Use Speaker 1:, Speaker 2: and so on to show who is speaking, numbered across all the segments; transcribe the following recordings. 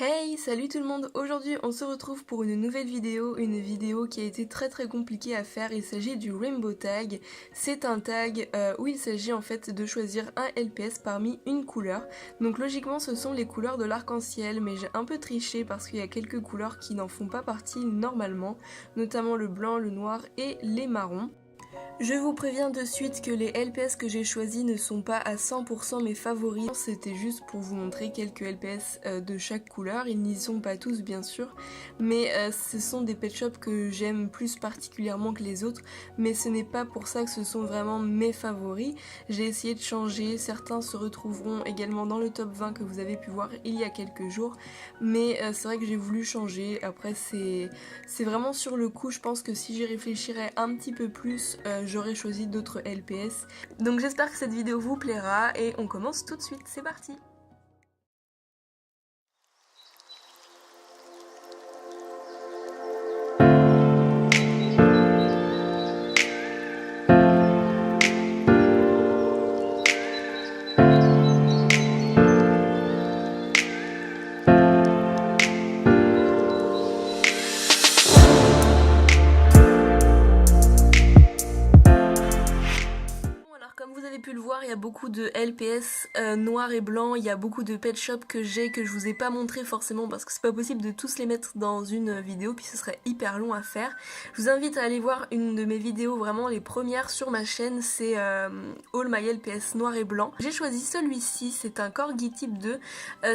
Speaker 1: Hey, salut tout le monde! Aujourd'hui on se retrouve pour une nouvelle vidéo, une vidéo qui a été très compliquée à faire. Il s'agit du Rainbow Tag. C'est un tag où il s'agit en fait de choisir un LPS parmi une couleur. Donc logiquement ce sont les couleurs de l'arc-en-ciel, mais j'ai un peu triché parce qu'il y a quelques couleurs qui n'en font pas partie normalement, notamment le blanc, le noir et les marrons. Je vous préviens de suite que les LPS que j'ai choisis ne sont pas à 100% mes favoris, c'était juste pour vous montrer quelques LPS de chaque couleur, ils n'y sont pas tous bien sûr, mais ce sont des pet shops que j'aime plus particulièrement que les autres, mais ce n'est pas pour ça que ce sont vraiment mes favoris. J'ai essayé de changer, certains se retrouveront également dans le top 20 que vous avez pu voir il y a quelques jours, mais c'est vrai que j'ai voulu changer. Après c'est vraiment sur le coup, je pense que si j'y réfléchirais un petit peu plus, j'aurais choisi d'autres LPS. Donc j'espère que cette vidéo vous plaira et on commence tout de suite, c'est parti! Comme vous avez pu le voir, il y a beaucoup de LPS noir et blanc, il y a beaucoup de pet shops que je vous ai pas montré forcément parce que c'est pas possible de tous les mettre dans une vidéo puis ce serait hyper long à faire. Je vous invite à aller voir une de mes vidéos, vraiment les premières sur ma chaîne, c'est All My LPS noir et blanc. J'ai choisi celui-ci, c'est un Corgi type 2,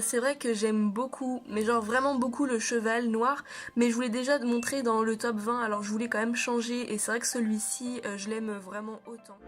Speaker 1: c'est vrai que j'aime beaucoup, mais genre vraiment beaucoup le cheval noir, mais je voulais déjà montrer dans le top 20 alors je voulais quand même changer et c'est vrai que celui-ci je l'aime vraiment autant.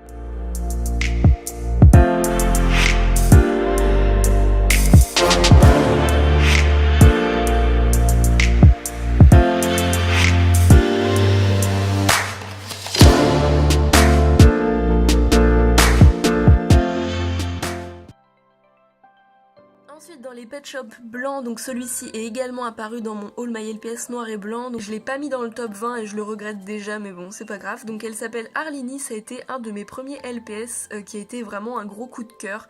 Speaker 1: Ensuite dans les pet shops blancs, donc celui-ci est également apparu dans mon All My LPS noir et blanc, donc je l'ai pas mis dans le top 20 et je le regrette déjà mais bon c'est pas grave. Donc elle s'appelle Arlini, ça a été un de mes premiers LPS qui a été vraiment un gros coup de cœur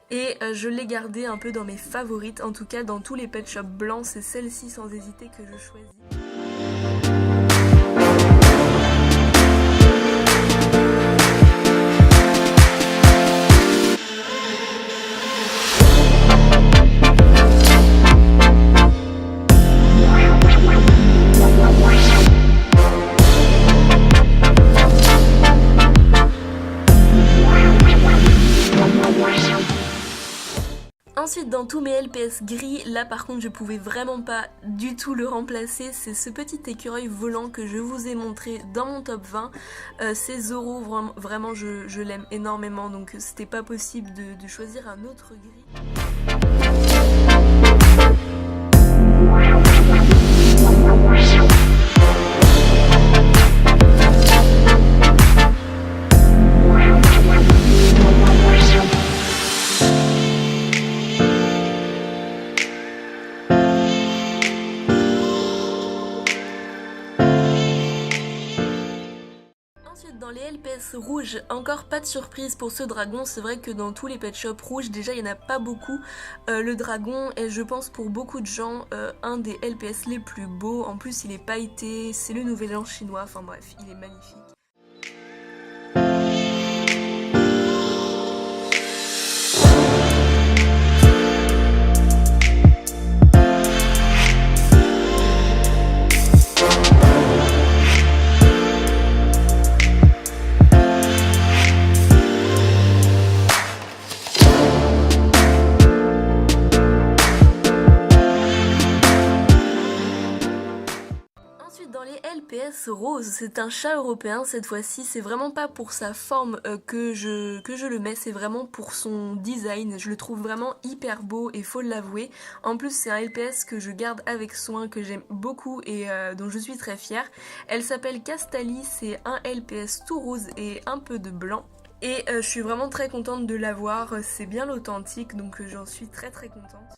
Speaker 1: et je l'ai gardé un peu dans mes favorites, en tout cas dans tous les pet shops blancs c'est celle-ci sans hésiter que je choisis. Ensuite dans tous mes LPS gris, là par contre je pouvais vraiment pas du tout le remplacer, c'est ce petit écureuil volant que je vous ai montré dans mon top 20, c'est Zoro, vraiment je l'aime énormément donc c'était pas possible de choisir un autre gris. Dans les LPS rouges, encore pas de surprise pour ce dragon, c'est vrai que dans tous les pet shops rouges, déjà il n'y en a pas beaucoup. Le dragon est je pense pour beaucoup de gens un des LPS les plus beaux, en plus il est pailleté, c'est le nouvel an chinois, enfin bref, il est magnifique. Dans les LPS rose, c'est un chat européen cette fois-ci, c'est vraiment pas pour sa forme que je le mets, c'est vraiment pour son design, je le trouve vraiment hyper beau et faut l'avouer. En plus c'est un LPS que je garde avec soin, que j'aime beaucoup et dont je suis très fière. Elle s'appelle Castali, c'est un LPS tout rose et un peu de blanc. Et je suis vraiment très contente de l'avoir, c'est bien l'authentique donc j'en suis très contente.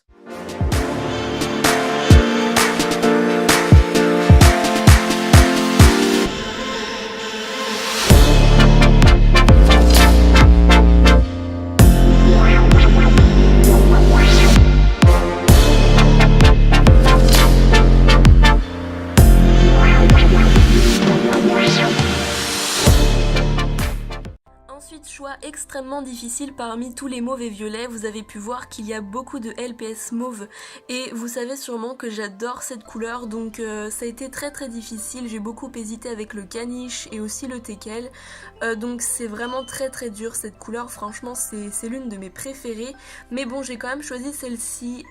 Speaker 1: extrêmement difficile parmi tous les mauves et violets. Vous avez pu voir qu'il y a beaucoup de LPS mauve et vous savez sûrement que j'adore cette couleur, donc ça a été très difficile. J'ai beaucoup hésité avec le caniche et aussi le teckel, donc c'est vraiment très dur cette couleur. Franchement c'est l'une de mes préférées, mais bon, j'ai quand même choisi celle-ci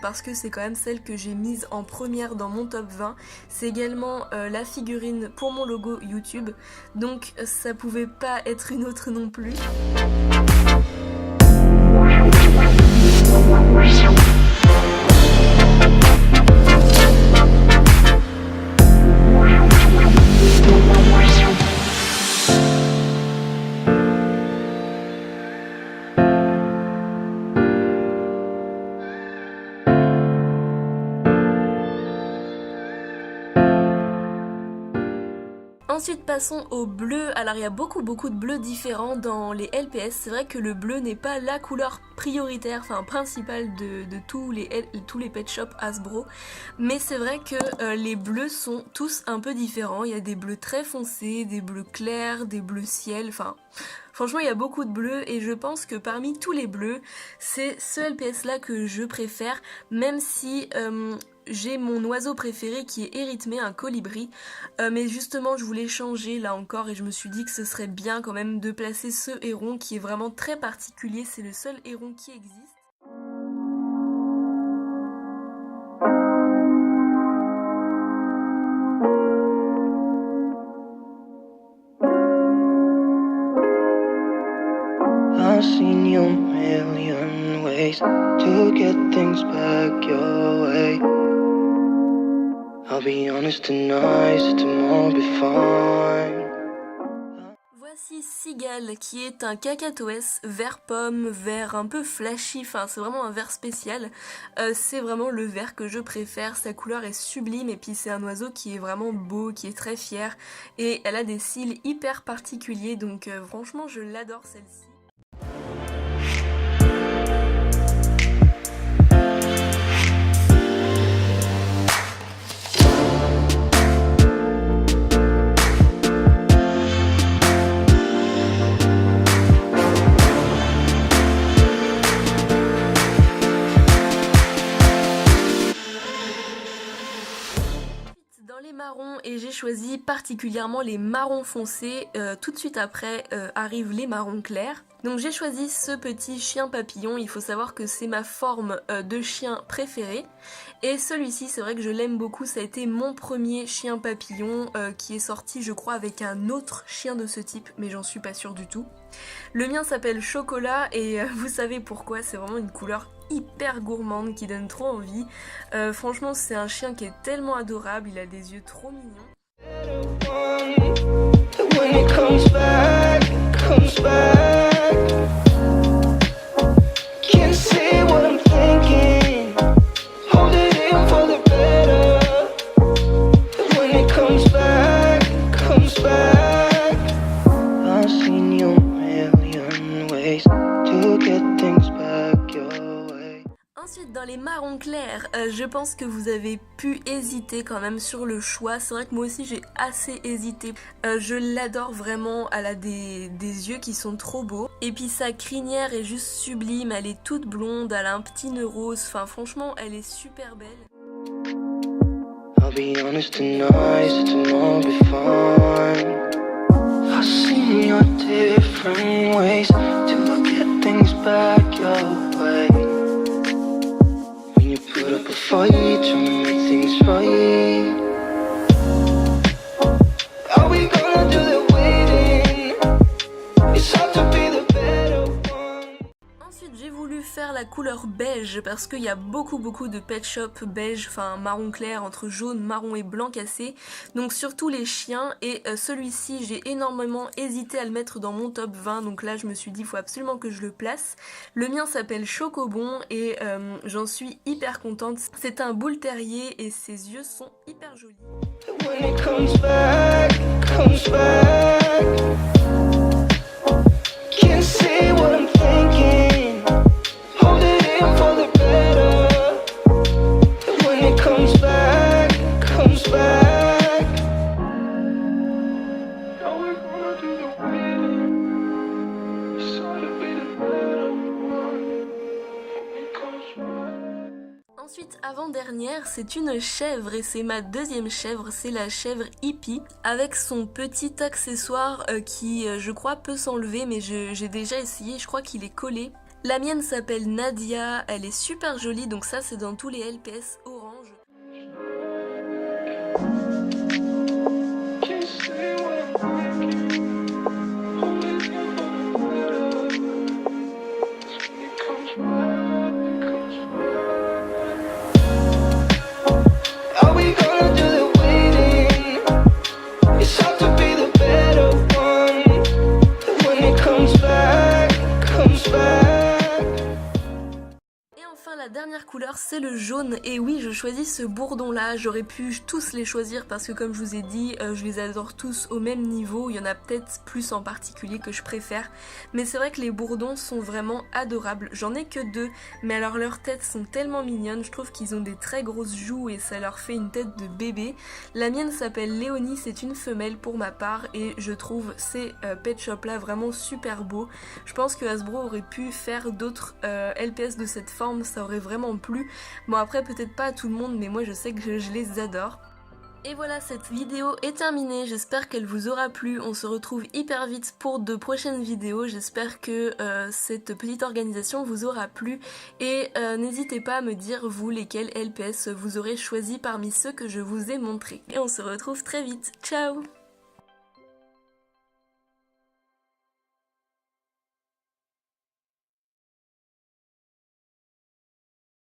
Speaker 1: parce que c'est quand même celle que j'ai mise en première dans mon top 20. C'est également la figurine pour mon logo YouTube, donc ça pouvait pas être une autre non plus. Ensuite passons au bleu. Alors il y a beaucoup de bleus différents dans les LPS. C'est vrai que le bleu n'est pas la couleur prioritaire, enfin principale de tous les pet shops Hasbro, mais c'est vrai que les bleus sont tous un peu différents. Il y a des bleus très foncés, des bleus clairs, des bleus ciel, enfin franchement il y a beaucoup de bleus et je pense que parmi tous les bleus c'est ce LPS là que je préfère, même si j'ai mon oiseau préféré qui est Érythmée, un colibri, mais justement je voulais changer là encore et je me suis dit que ce serait bien quand même de placer ce héron qui est vraiment très particulier, c'est le seul héron qui existe.
Speaker 2: I've seen you a million ways to get things back your way. I'll be honest tonight, tomorrow will be fine.
Speaker 1: Voici Cigale qui est un cacatoès vert pomme, vert un peu flashy, enfin c'est vraiment un vert spécial. C'est vraiment le vert que je préfère, sa couleur est sublime et puis c'est un oiseau qui est vraiment beau, qui est très fier et elle a des cils hyper particuliers, donc franchement je l'adore celle-ci. Marrons, et j'ai choisi particulièrement les marrons foncés. Tout de suite après arrivent les marrons clairs. Donc j'ai choisi ce petit chien papillon, il faut savoir que c'est ma forme de chien préférée. Et celui-ci, c'est vrai que je l'aime beaucoup, ça a été mon premier chien papillon qui est sorti je crois avec un autre chien de ce type, mais j'en suis pas sûre du tout. Le mien s'appelle Chocolat et vous savez pourquoi, c'est vraiment une couleur hyper gourmande qui donne trop envie. Franchement c'est un chien qui est tellement adorable, il a des yeux trop mignons. Ensuite dans les marrons clairs, je pense que vous avez pu hésiter quand même sur le choix. C'est vrai que moi aussi j'ai assez hésité. Je l'adore vraiment, elle a des yeux qui sont trop beaux. Et puis sa crinière est juste sublime, elle est toute blonde, elle a un petit nœud rose. Enfin franchement elle est super belle.
Speaker 2: I'll be honest tonight, tomorrow will be fine. I've seen your different ways to get things back your way. When you put up a fight, trying to make things right. Are we gonna do the waiting? It's hard to be the better one.
Speaker 1: Ensuite j'ai voulu faire la couleur beige parce qu'il y a beaucoup de pet shop beige, enfin marron clair entre jaune, marron et blanc cassé, donc surtout les chiens, et celui-ci j'ai énormément hésité à le mettre dans mon top 20, donc là je me suis dit il faut absolument que je le place. Le mien s'appelle Chocobon et j'en suis hyper contente, c'est un bull terrier et ses yeux sont hyper jolis.
Speaker 2: When it comes back, comes back. Can't say what I'm thinking. Hold it in for the better. When it comes back, comes back. Now we're gonna do the waiting.
Speaker 1: Ensuite, avant-dernière, c'est une chèvre et c'est ma deuxième chèvre, c'est la chèvre Hippie avec son petit accessoire qui, je crois, peut s'enlever, mais j'ai déjà essayé, je crois qu'il est collé. La mienne s'appelle Nadia, elle est super jolie, donc ça c'est dans tous les LPS orange. La dernière couleur c'est le jaune et oui je choisis ce bourdon là, j'aurais pu tous les choisir parce que comme je vous ai dit je les adore tous au même niveau, il y en a peut-être plus en particulier que je préfère mais c'est vrai que les bourdons sont vraiment adorables, j'en ai que deux mais alors leurs têtes sont tellement mignonnes, je trouve qu'ils ont des très grosses joues et ça leur fait une tête de bébé. La mienne s'appelle Léonie, c'est une femelle pour ma part et je trouve ces pet shop là vraiment super beaux. Je pense que Hasbro aurait pu faire d'autres LPS de cette forme, ça aurait vraiment plu. Bon après peut-être pas à tout le monde mais moi je sais que je les adore. Et voilà, cette vidéo est terminée, j'espère qu'elle vous aura plu, on se retrouve hyper vite pour de prochaines vidéos, j'espère que cette petite organisation vous aura plu et n'hésitez pas à me dire vous lesquels LPS vous aurez choisi parmi ceux que je vous ai montrés. Et on se retrouve très vite, ciao!